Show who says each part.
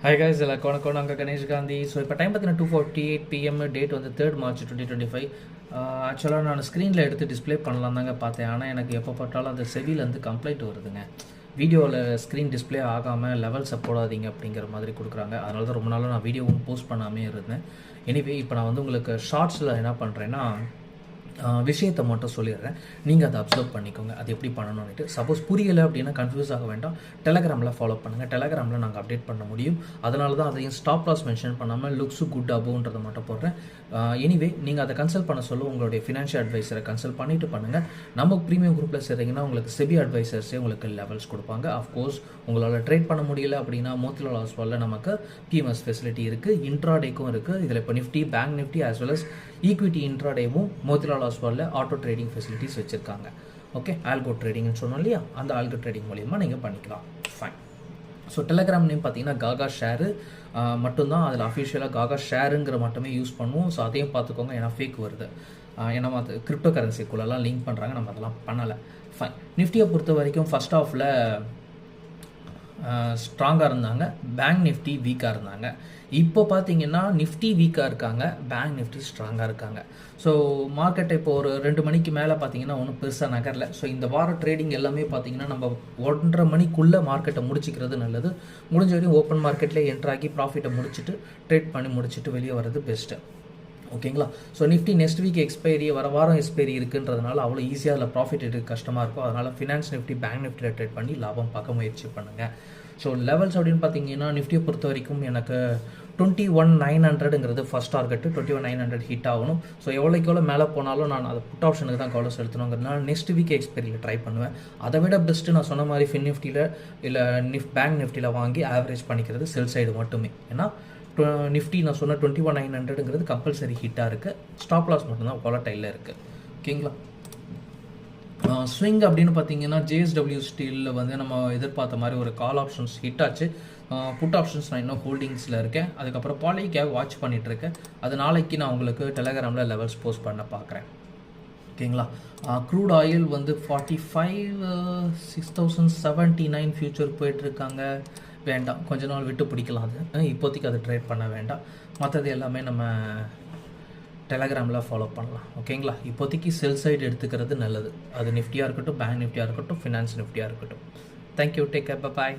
Speaker 1: Hi guys, வணக்கம் நாங்கள் Ganesh Gandhi. So இப்போ டைம் பார்த்தீங்கன்னா 2:48 PM, டேட் வந்து 3rd March 2025. ஆக்சுவலாக நான் ஸ்க்ரீனில் எடுத்து டிஸ்பிளே பண்ணலாம் தாங்க பார்த்தேன். ஆனால் எனக்கு எப்போ பார்த்தாலும் அந்த செவிலேருந்து கம்ப்ளைண்ட் வருதுங்க. வீடியோவில் ஸ்க்ரீன் டிஸ்பிளே ஆகாமல் லெவல்ஸை போடாதீங்க அப்படிங்கிற மாதிரி கொடுக்குறாங்க. அதனால தான் ரொம்ப நாளாக நான் வீடியோவும் போஸ்ட் பண்ணாமே இருந்தேன். எனிவே இப்போ நான் வந்து உங்களுக்கு ஷார்ட்ஸில் என்ன பண்ணுறேன்னா விஷயத்தை மட்டும் சொல்லிடுறேன், நீங்கள் அதை அப்சர்வ் பண்ணிக்கோங்க. அது எப்படி பண்ணணும்னுட்டு. சப்போஸ் புரியலை அப்படின்னா கன்ஃபியூஸ் ஆக வேண்டாம், டெலகிராமில் ஃபாலோ பண்ணுங்கள். டெலகிராமில் நாங்கள் அப்டேட் பண்ண முடியும். அதனால தான் அதையும் ஸ்டாப் லாஸ் மென்ஷன் பண்ணாமல் லுக்ஸு குட் அபோன்றதை மட்டும் போடுறேன். எனிவே நீங்கள் அதை கன்சல்ட் பண்ண சொல்ல உங்களுடைய ஃபினான்ஷியல் அட்வைசரை கன்சல்ட் பண்ணிவிட்டு பண்ணுங்கள். நம்ம ப்ரீமியம் குரூப்பில் சேர்த்திங்கன்னா உங்களுக்கு செபி அட்வைசர்ஸே உங்களுக்கு லெவல்ஸ் கொடுப்பாங்க. அஃப்கோர்ஸ் உங்களால் ட்ரேட் பண்ண முடியல அப்படின்னா மோத்திலால் ஆஸ்வாலில் நமக்கு பிஎம்எஸ் ஃபெசிலிட்டி இருக்குது, இன்ட்ராடேக்கும் இருக்குது. இதில் இப்போ Nifty, bank Nifty as well as equity இன்ட்ராடேவும் மோத்திலால் ஆஸ்வாலில் ஆட்டோ ட்ரேடிங் ஃபெசிலிட்டிஸ் வச்சுருக்காங்க. ஓகே, ஆல்கோ ட்ரேடிங்னு சொன்னோம் இல்லையா, அந்த ஆல்கோ ட்ரேடிங் மூலியமாக நீங்கள் பண்ணிக்கலாம். ஃபைன். ஸோ டெலகிராம் நேம் பார்த்தீங்கன்னா காகா ஷேரு மட்டும்தான். அதில் அஃபிஷியலாக காகா ஷேருங்கிற மட்டுமே யூஸ் பண்ணுவோம். ஸோ அதையும் பார்த்துக்கோங்க, ஏன்னா ஃபேக் வருது. ஏன்னா அது கிரிப்டோ கரன்சிக்குள்ளெல்லாம் லிங்க் பண்ணுறாங்க, நம்ம அதெல்லாம் பண்ணலை. ஃபைன். நிஃப்டியை பொறுத்த வரைக்கும் ஃபஸ்ட் ஆஃபில் ஸ்ட்ராங்காக இருந்தாங்க, பேங்க் நிஃப்டி வீக்காக இருந்தாங்க. இப்போ பார்த்தீங்கன்னா நிஃப்டி வீக்காக இருக்காங்க, பேங்க் நிஃப்டி ஸ்ட்ராங்காக இருக்காங்க. ஸோ மார்க்கெட்டை இப்போ ஒரு 2 மணிக்கு மேலே பார்த்தீங்கன்னா ஒன்றும் பெருசாக நகரல. ஸோ இந்த வார ட்ரேடிங் எல்லாமே பார்த்தீங்கன்னா நம்ம 1:30 மணிக்குள்ளே மார்க்கெட்டை முடிச்சிக்கிறது நல்லது. முடிஞ்ச வரையும் ஓப்பன் மார்க்கெட்லேயே என்ட்ராகி ப்ராஃபிட்டை முடிச்சுட்டு ட்ரேட் பண்ணி முடிச்சுட்டு வெளியே வர்றது பெஸ்ட்டு. ஓகேங்களா? So Nifty next week expiry, வர வாரம் எக்ஸ்பைரி இருக்குன்றதுனால அவ்வளோ ஈஸியாக அதில் ப்ராஃபிட் எடுக்க கஷ்டமாக இருக்கும். அதனால் ஃபினான்ஸ் நிஃப்டி, பேங்க் நிஃப்டியில் ட்ரேட் பண்ணி லாபம் பார்க்க முயற்சி பண்ணுங்கள். ஸோ லெவல்ஸ் அப்படின்னு பார்த்தீங்கன்னா நிஃப்டியை பொறுத்த வரைக்கும் எனக்கு 21,900ங்கிறது ஃபஸ்ட் டார்கெட்டு. 21,900 ஹிட் ஆகணும். ஸோ எவ்வளோக்கு எவ்வளோ மேலே போனாலும் நான் அதை புட் ஆப்ஷனுக்கு தான் கவலை செலுத்தணுங்கிறதுனால நெக்ஸ்ட் வீக் எக்ஸ்பைரியில் ட்ரை பண்ணுவேன். அதை விட பெஸ்ட்டு நான் சொன்ன மாதிரி ஃபின் நிஃப்டியில் இல்லை பேங்க் நிஃப்டியில் வாங்கி ஆவரேஜ் பண்ணிக்கிறது செல் சைடு மட்டுமே. ஏன்னா நிஃப்டி நான் சொன்ன 21,900ங்கிறது கம்பல்சரி ஹிட்டாக இருக்குது. ஸ்டாப் லாஸ் மட்டும்தான் வாலடைலில் இருக்குது. ஓகேங்களா? ஸ்விங் அப்படின்னு பார்த்தீங்கன்னா ஜேஎஸ்டபிள்யூ ஸ்டீலில் வந்து நம்ம எதிர்பார்த்த மாதிரி ஒரு கால் ஆப்ஷன்ஸ் ஹிட் ஆச்சு. புட் ஆப்ஷன்ஸ் நான் இன்னும் ஹோல்டிங்ஸில் இருக்கேன். அதுக்கப்புறம் பாலிக்காக வாட்ச் பண்ணிகிட்ருக்கேன். அது நாளைக்கு நான் உங்களுக்கு டெலகிராமில் லெவல்ஸ் போஸ்ட் பண்ண பார்க்குறேன். ஓகேங்களா? க்ரூட் ஆயில் வந்து 45,679 ஃபியூச்சர் போயிட்டுருக்காங்க. வேண்டாம், கொஞ்ச நாள் விட்டு பிடிக்கலாம். அது இப்போதைக்கு அது ட்ரேட் பண்ண வேண்டாம். மற்றது எல்லாமே நம்ம டெலகிராமில் ஃபாலோ பண்ணலாம். ஓகேங்களா? இப்போதைக்கு செல் சைடு எடுத்துக்கிறது நல்லது. அது நிஃப்டியாக இருக்கட்டும், பேங்க் நிஃப்டியாக இருக்கட்டும், ஃபினான்ஸ் நிஃப்டியாக இருக்கட்டும். தேங்க்யூ, டேக் கேர், பாய்.